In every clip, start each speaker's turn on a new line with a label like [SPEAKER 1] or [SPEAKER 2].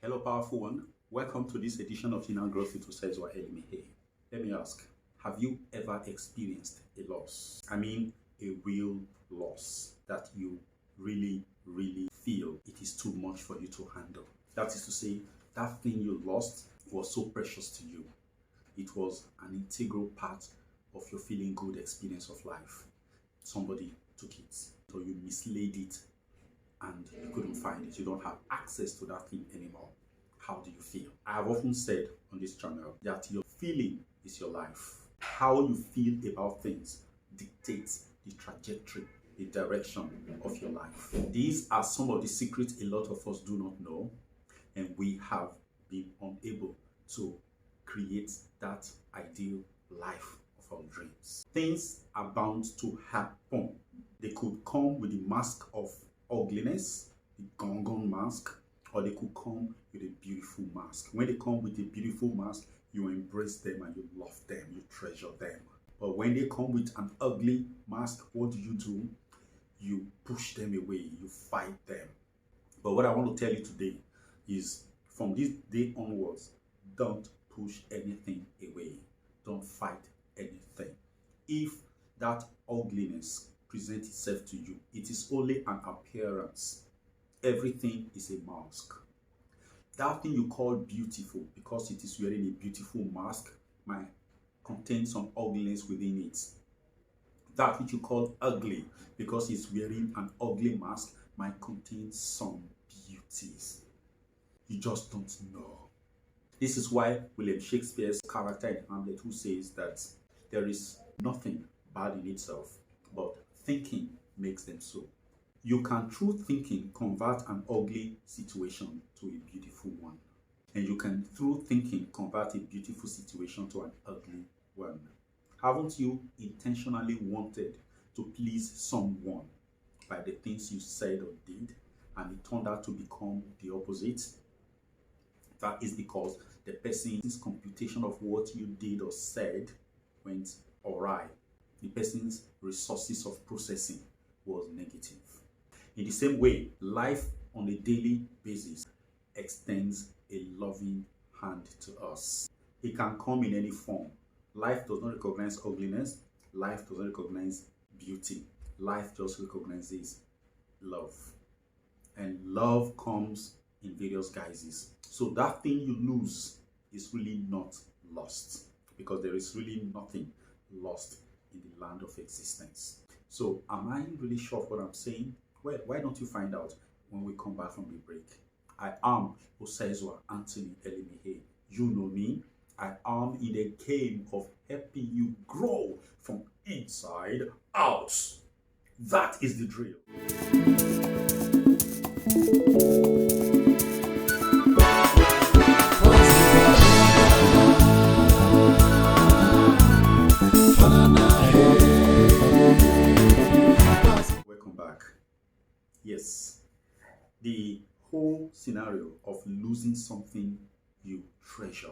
[SPEAKER 1] Hello, powerful one. Welcome to this edition of Inner Growth with Osezwa Elimihe. Let me ask, have you ever experienced a loss? I mean, a real loss that you really feel it is too much for you to handle. That is to say, that thing you lost was so precious to you. It was an integral part of your feeling good experience of life. Somebody took it, or you mislaid it, and you couldn't find it. You don't have access to that thing anymore. How do you feel? I have often said on this channel that your feeling is your life. How you feel about things dictates the trajectory, the direction of your life. These are some of the secrets a lot of us do not know, and we have been unable to create that ideal life of our dreams. Things are bound to happen. They could come with the mask of ugliness, the gong mask, or they could come with a beautiful mask. When they come with a beautiful mask, you embrace them and you love them, you treasure them. But when they come with an ugly mask, what do? You push them away, you fight them. But what I want to tell you today is, from this day onwards, don't push anything away. Don't fight anything. If that ugliness presents itself to you, it is only an appearance. Everything is a mask. That thing you call beautiful, because it is wearing a beautiful mask, might contain some ugliness within it. That which you call ugly, because it's wearing an ugly mask, might contain some beauties. You just don't know. This is why William Shakespeare's character in Hamlet, who says that there is nothing bad in itself, but thinking makes them so. You can, through thinking, convert an ugly situation to a beautiful one. And you can, through thinking, convert a beautiful situation to an ugly one. Haven't you intentionally wanted to please someone by the things you said or did, and it turned out to become the opposite? That is because the person's computation of what you did or said went awry. The person's resources of processing was negative. In the same way, life on a daily basis extends a loving hand to us. It can come in any form. Life does not recognize ugliness. Life does not recognize beauty. Life just recognizes love. And love comes in various guises. So that thing you lose is really not lost, because there is really nothing lost in the land of existence. So am I really sure of what I'm saying? Well, why don't you find out when we come back from the break? I am Osezwa Anthony Elimihe. You know me. I am in the game of helping you grow from inside out. That is the drill. Welcome back. Yes, the whole scenario of losing something you treasure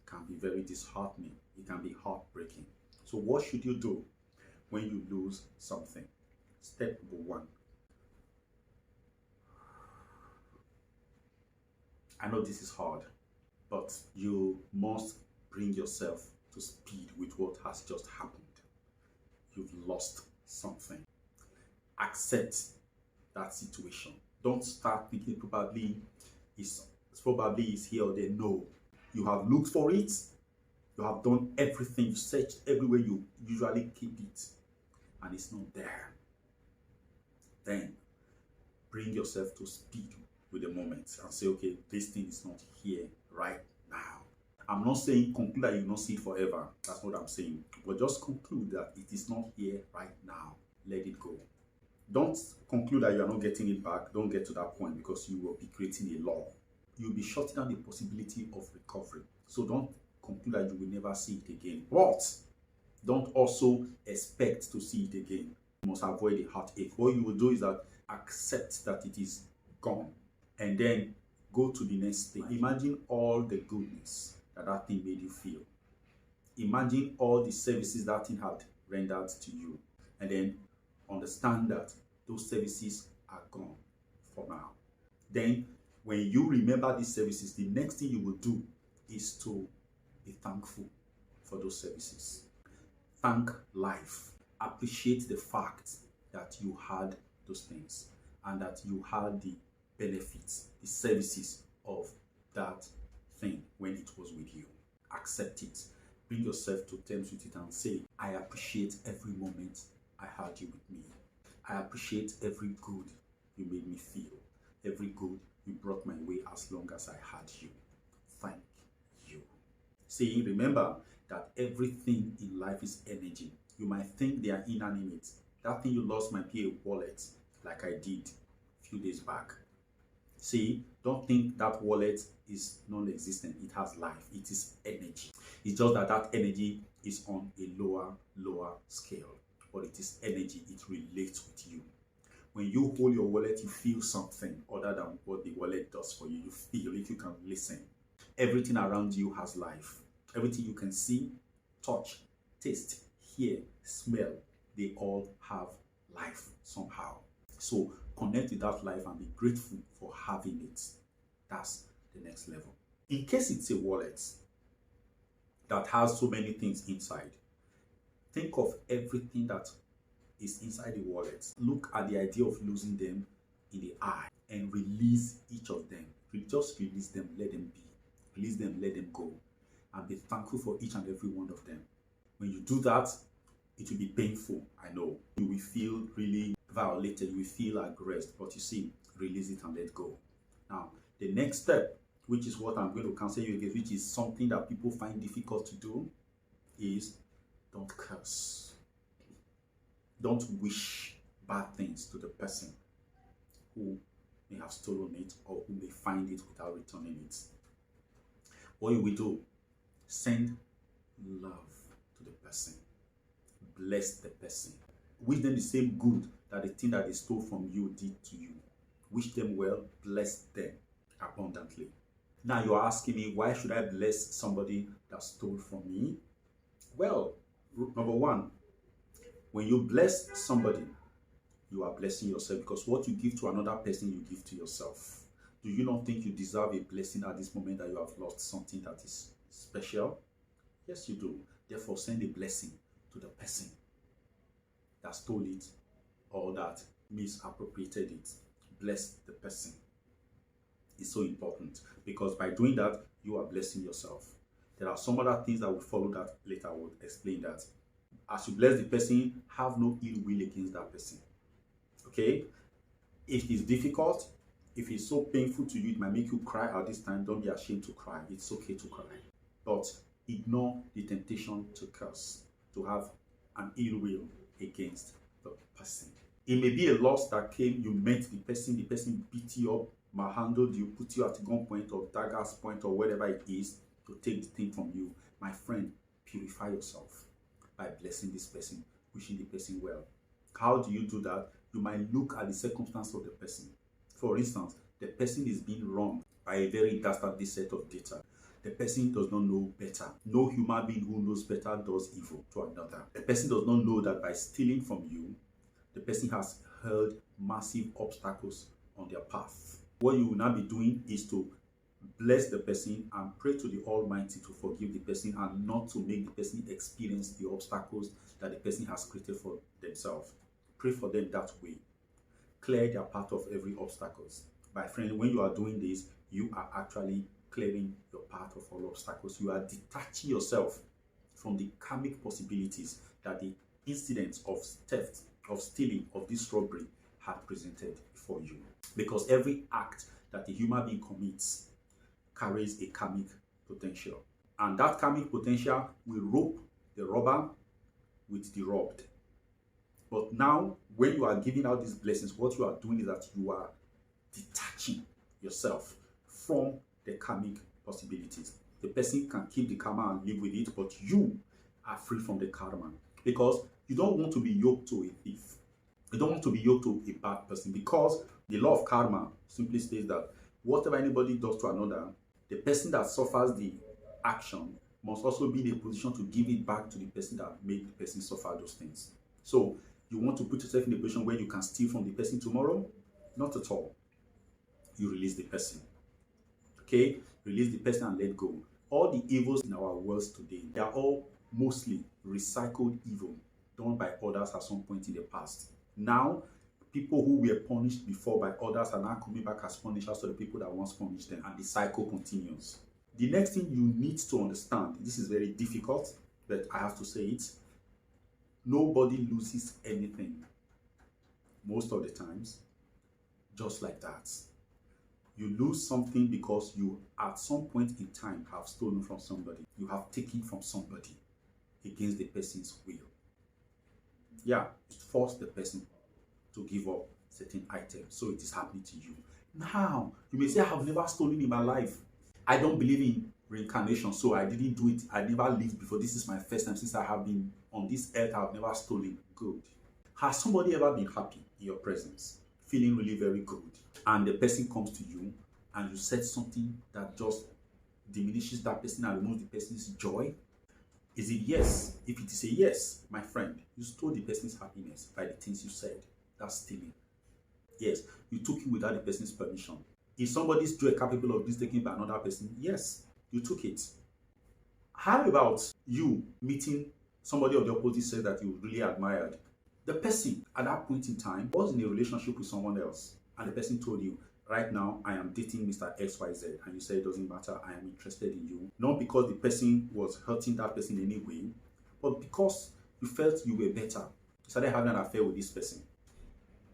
[SPEAKER 1] can be very disheartening. It can be heartbreaking. So what should you do when you lose something? Step number one. I know this is hard, but you must bring yourself to speed with what has just happened. You've lost something. Accept that situation. Don't start thinking probably it's here or there. No. You have looked for it. You have done everything. You searched everywhere you usually keep it, and it's not there. Then bring yourself to speed with the moment and say, okay, this thing is not here right now. I'm not saying conclude that you will not see it forever. That's what I'm saying. But just conclude that it is not here right now. Let it go. Don't conclude that you are not getting it back. Don't get to that point, because you will be creating a law. You'll be shutting down the possibility of recovery. So don't conclude that you will never see it again. But don't also expect to see it again. You must avoid the heartache. What you will do is that accept that it is gone, and then go to the next thing. Imagine all the goodness that thing made you feel. Imagine all the services that thing had rendered to you, and then understand that those services are gone for now. Then When you remember these services, the next thing you will do is to be thankful for those services. Thank life. Appreciate the fact that you had those things and that you had the benefits, the services of that thing when it was with you. Accept it. Bring yourself to terms with it and say, I appreciate every moment I had you with me. I appreciate every good you made me feel, every good you brought my way as long as I had you. Thank you. See, remember that everything in life is energy. You might think they are inanimate. That thing you lost might be a wallet, like I did a few days back. See, don't think that wallet is non-existent. It has life. It is energy. It's just that that energy is on a lower scale. But it is energy. It relates with you. When you hold your wallet, you feel something other than what the wallet does for you. You feel if you can listen. Everything around you has life. Everything you can see, touch, taste, hear, smell, they all have life somehow. So connect with that life and be grateful for having it. That's the next level. In case it's a wallet that has so many things inside, think of everything that is inside the wallet. Look at the idea of losing them in the eye and release each of them. Just release them, let them be. Release them, let them go. And be thankful for each and every one of them. When you do that, it will be painful, I know. You will feel really violated, you will feel aggressed, but you see, release it and let go. Now, the next step, which is what I'm going to counsel you against, which is something that people find difficult to do, is don't curse. Don't wish bad things to the person who may have stolen it or who may find it without returning it. What you will do, send love to the person. Bless the person. Wish them the same good that the thing that they stole from you did to you. Wish them well, bless them abundantly. Now you're asking me, why should I bless somebody that stole from me? Well, number one, when you bless somebody, you are blessing yourself, because what you give to another person, you give to yourself. Do you not think you deserve a blessing at this moment that you have lost something that is special? Yes, you do. Therefore, send a blessing to the person that stole it or that misappropriated it. Bless the person. It's so important, because by doing that, you are blessing yourself. There are some other things that will follow that later. I will explain that. As you bless the person, have no ill will against that person. Okay? If it's difficult, if it's so painful to you, it might make you cry at this time, don't be ashamed to cry. It's okay to cry. But ignore the temptation to curse, to have an ill will against the person. It may be a loss that came, you met the person beat you up, manhandled you, put you at gunpoint or dagger's point or whatever it is to take the thing from you. My friend, purify yourself by blessing this person, wishing the person well. How do you do that? You might look at the circumstance of the person. For instance, the person is being wronged by a very dastardly set of data. The person does not know better. No human being who knows better does evil to another. The person does not know that by stealing from you, the person has hurled massive obstacles on their path. What you will now be doing is to bless the person and pray to the Almighty to forgive the person and not to make the person experience the obstacles that the person has created for themselves. Pray for them that way. Clear their path of every obstacles. My friend, when you are doing this, you are actually clearing your path of all obstacles. You are detaching yourself from the karmic possibilities that the incidents of theft, of stealing, of this robbery had presented for you. Because every act that a human being commits carries a karmic potential. And that karmic potential will rope the robber with the robbed. But now, when you are giving out these blessings, what you are doing is that you are detaching yourself from the karmic possibilities. The person can keep the karma and live with it, but you are free from the karma. Because you don't want to be yoked to a thief. You don't want to be yoked to a bad person, because the law of karma simply states that whatever anybody does to another, the person that suffers the action must also be in a position to give it back to the person that made the person suffer those things. So, you want to put yourself in a position where you can steal from the person tomorrow? Not at all. You release the person. Okay? Release the person and let go. All the evils in our world today, they are all mostly recycled evil done by others at some point in the past. Now, people who were punished before by others are now coming back as punishers to the people that once punished them, and the cycle continues. The next thing you need to understand, this is very difficult, but I have to say it, nobody loses anything most of the times just like that. You lose something because you at some point in time have stolen from somebody. You have taken from somebody against the person's will. Yeah, force the person to give up certain items, so it is happening to you. Now, you may say, I have never stolen in my life. I don't believe in reincarnation, so I didn't do it. I never lived before. This is my first time since I have been on this earth. I have never stolen. Good. Has somebody ever been happy in your presence, feeling really very good, and the person comes to you and you said something that just diminishes that person and removes the person's joy? Is it yes? If it is a yes, my friend, you stole the person's happiness by the things you said. That's stealing. Yes, you took it without the person's permission. Is somebody's joy capable of being taken by another person? Yes, you took it. How about you meeting somebody of the opposite sex that you really admired? The person at that point in time was in a relationship with someone else, and the person told you, right now I am dating Mr. XYZ, and you say it doesn't matter, I am interested in you. Not because the person was hurting that person in any way, but because you felt you were better. You started having an affair with this person.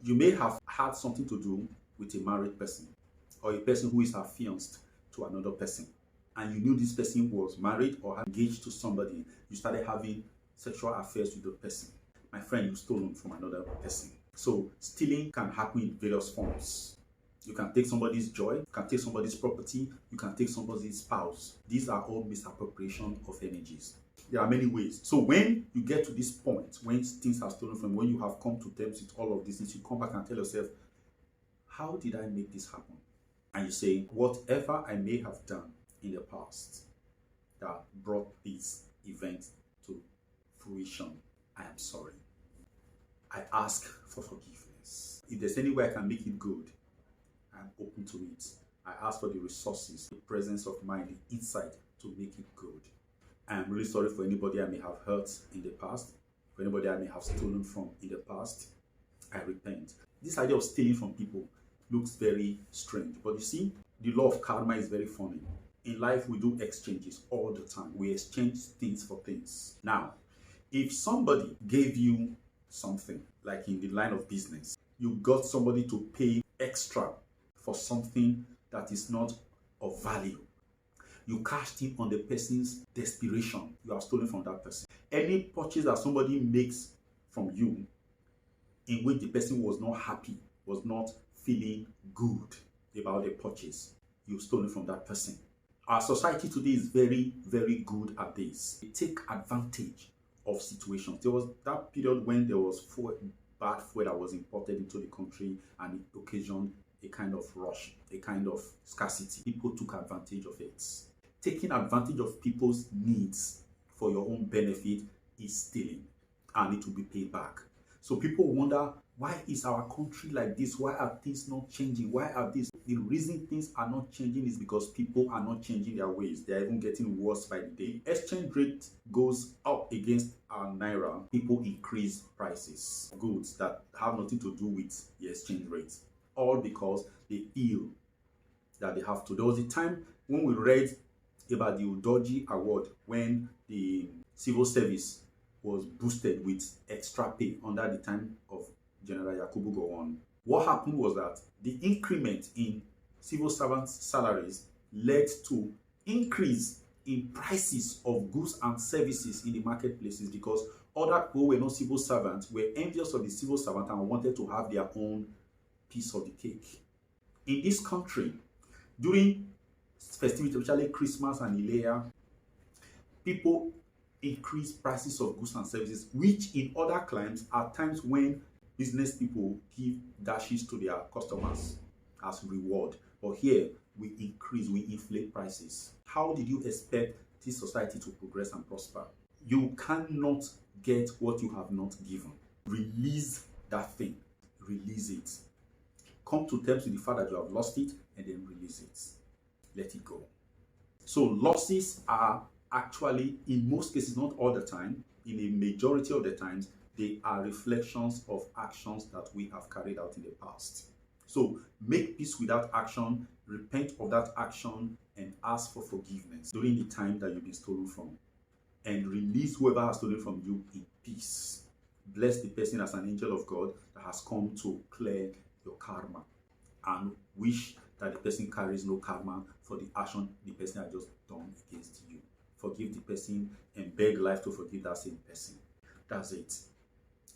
[SPEAKER 1] You may have had something to do with a married person or a person who is affianced to another person, and you knew this person was married or engaged to somebody. You started having sexual affairs with the person. My friend, you stole from another person. So stealing can happen in various forms. You can take somebody's joy, you can take somebody's property, you can take somebody's spouse. These are all misappropriation of energies. There are many ways. So when you get to this point, when things are stolen from, when you have come to terms with all of these things, you come back and tell yourself, how did I make this happen? And you say, whatever I may have done in the past that brought this event to fruition, I am sorry. I ask for forgiveness. If there's any way I can make it good, I'm open to it. I ask for the resources, the presence of mind, the insight to make it good. I am really sorry for anybody I may have hurt in the past, for anybody I may have stolen from in the past. I repent. This idea of stealing from people looks very strange, but you see, the law of karma is very funny. In life, we do exchanges all the time. We exchange things for things. Now, if somebody gave you something, like in the line of business, you got somebody to pay extra for something that is not of value. You cashed in on the person's desperation. You have stolen from that person. Any purchase that somebody makes from you in which the person was not happy, was not feeling good about the purchase, you've stolen from that person. Our society today is very, very good at this. They take advantage of situations. There was that period when there was bad fuel that was imported into the country, and it occasioned a kind of rush, a kind of scarcity. People took advantage of it. Taking advantage of people's needs for your own benefit is stealing, and it will be paid back. So people wonder, why is our country like this? Why are things not changing? Why are these? The reason things are not changing is because people are not changing their ways. They are even getting worse by the day. Exchange rate goes up against our naira. People increase prices. Goods that have nothing to do with the exchange rate. All because they feel that they have to. There was a time when we read about the Udoji Award, when the civil service was boosted with extra pay under the time of General Yakubu Gowon. What happened was that the increment in civil servants' salaries led to increase in prices of goods and services in the marketplaces, because other people who were not civil servants were envious of the civil servant and wanted to have their own piece of the cake. In this country, during festivities, especially Christmas and Ilea, people increase prices of goods and services, which in other climes are times when business people give dashes to their customers as reward. But here, we increase, we inflate prices. How did you expect this society to progress and prosper? You cannot get what you have not given. Release that thing. Release it. Come to terms with the fact that you have lost it, and then release it. let it go. So losses are actually, in most cases, not all the time, in a majority of the times, they are reflections of actions that we have carried out in the past. So make peace with that action, repent of that action, and ask for forgiveness during the time that you've been stolen from. And release whoever has stolen from you in peace. Bless the person as an angel of God that has come to clear your karma, and wish that the person carries no karma for the action the person has just done against you. Forgive the person and beg life to forgive that same person. That's it.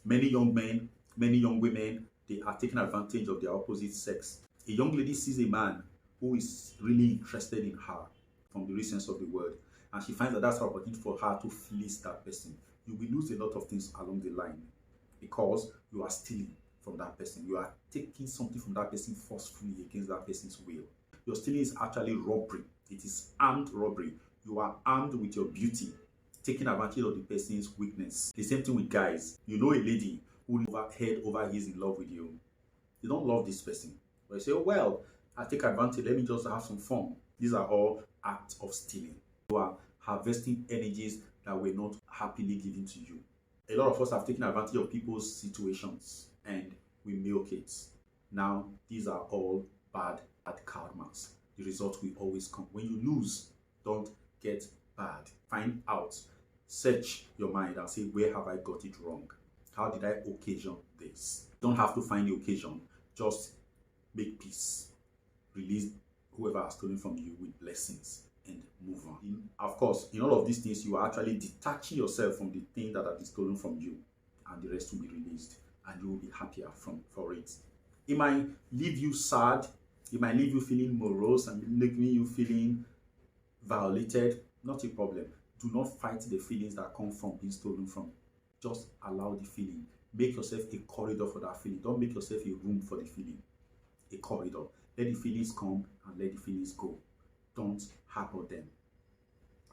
[SPEAKER 1] Many young men, many young women, they are taking advantage of their opposite sex. A young lady sees a man who is really interested in her from the real sense of the word, and she finds that that's an opportunity for her to fleece that person. You will lose a lot of things along the line because you are stealing from that person. You are taking something from that person forcefully against that person's will. Your stealing is actually robbery. It is armed robbery. You are armed with your beauty, taking advantage of the person's weakness. The same thing with guys. You know a lady who head over heels in love with you. You don't love this person. But you say, oh, well, I take advantage. Let me just have some fun. These are all acts of stealing. You are harvesting energies that were not happily given to you. A lot of us have taken advantage of people's situations and we milk it. Now, these are all bad karmas. The result will always come. When you lose, don't get bad. Find out. Search your mind and say, where have I got it wrong? How did I occasion this? Don't have to find the occasion. Just make peace. Release whoever has stolen from you with blessings and move on. Of course, in all of these things, you are actually detaching yourself from the thing that have been stolen from you, and the rest will be released, and you will be happier for it. It might leave you sad. It might leave you feeling morose and making you feeling violated. Not a problem. Do not fight the feelings that come from being stolen from. Just allow the feeling. Make yourself a corridor for that feeling. Don't make yourself a room for the feeling. A corridor. Let the feelings come and let the feelings go. Don't harbor them.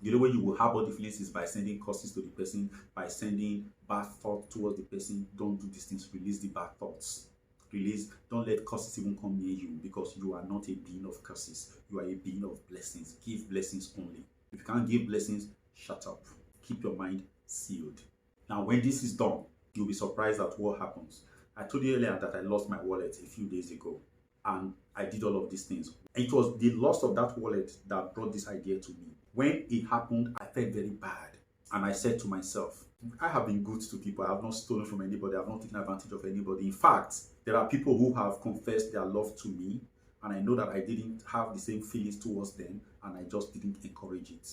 [SPEAKER 1] The only way you will harbor the feelings is by sending curses to the person, by sending bad thoughts towards the person. Don't do these things. Release the bad thoughts. Release. Don't let curses even come near you, because you are not a being of curses. You are a being of blessings. Give blessings only. If you can't give blessings, shut up. Keep your mind sealed. Now, when this is done, you'll be surprised at what happens. I told you earlier that I lost my wallet a few days ago, and I did all of these things. It was the loss of that wallet that brought this idea to me. When it happened, I felt very bad, and I said to myself, I have been good to people. I have not stolen from anybody. I have not taken advantage of anybody. In fact, there are people who have confessed their love to me, and I know that I didn't have the same feelings towards them, and I just didn't encourage it.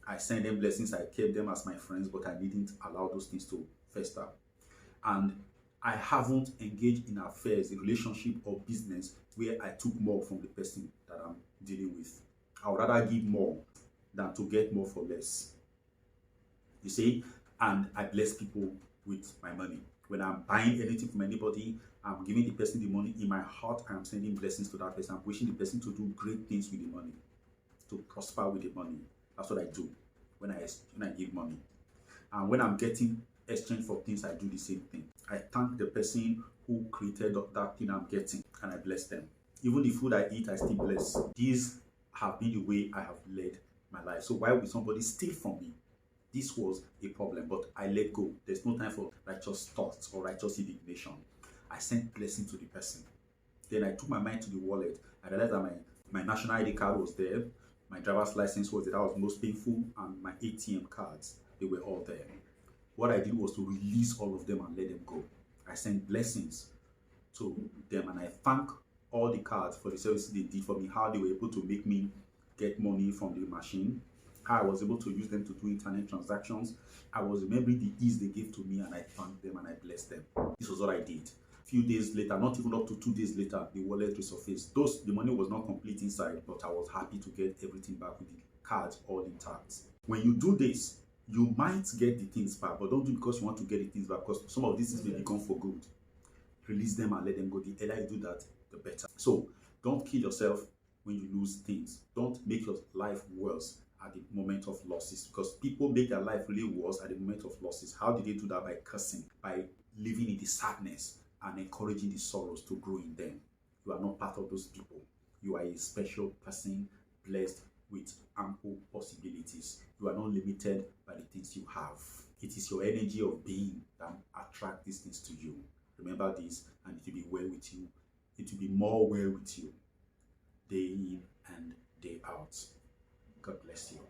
[SPEAKER 1] I sent them blessings. I kept them as my friends, but I didn't allow those things to fester. And I haven't engaged in affairs, a relationship or business where I took more from the person that I'm dealing with. I would rather give more than to get more for less. You see? And I bless people with my money. When I'm buying anything from anybody, I'm giving the person the money. In my heart, I'm sending blessings to that person. I'm wishing the person to do great things with the money, to prosper with the money. That's what I do when I give money. And when I'm getting exchange for things, I do the same thing. I thank the person who created that thing I'm getting, and I bless them. Even the food I eat, I still bless. These have been the way I have led my life. So why would somebody steal from me? This was a problem, but I let go. There's no time for righteous thoughts or righteous indignation. I sent blessing to the person. Then I took my mind to the wallet. I realized that my national ID card was there. My driver's license was there. That was most painful. And my ATM cards, they were all there. What I did was to release all of them and let them go. I sent blessings to them, and I thank all the cards for the services they did for me, how they were able to make me get money from the machine, how I was able to use them to do internet transactions. I was remembering the ease they gave to me, and I thanked them and I blessed them. This was what I did. A few days later, not even up to 2 days later, the wallet resurfaced. The money was not complete inside, but I was happy to get everything back with the cards all intact. When you do this, you might get the things back, but don't do it because you want to get the things back, because some of these things may be gone for good. Release them and let them go. The earlier you do that, the better. So don't kill yourself when you lose things. Don't make your life worse at the moment of losses, because people make their life really worse at the moment of losses. How did they do that? By cursing, by living in the sadness and encouraging the sorrows to grow in them. You are not part of those people. You are a special person blessed with ample possibilities. You are not limited by the things you have. It is your energy of being that attracts these things to you. Remember this, and it will be well with you. It will be more well with you day in and day out. God bless you.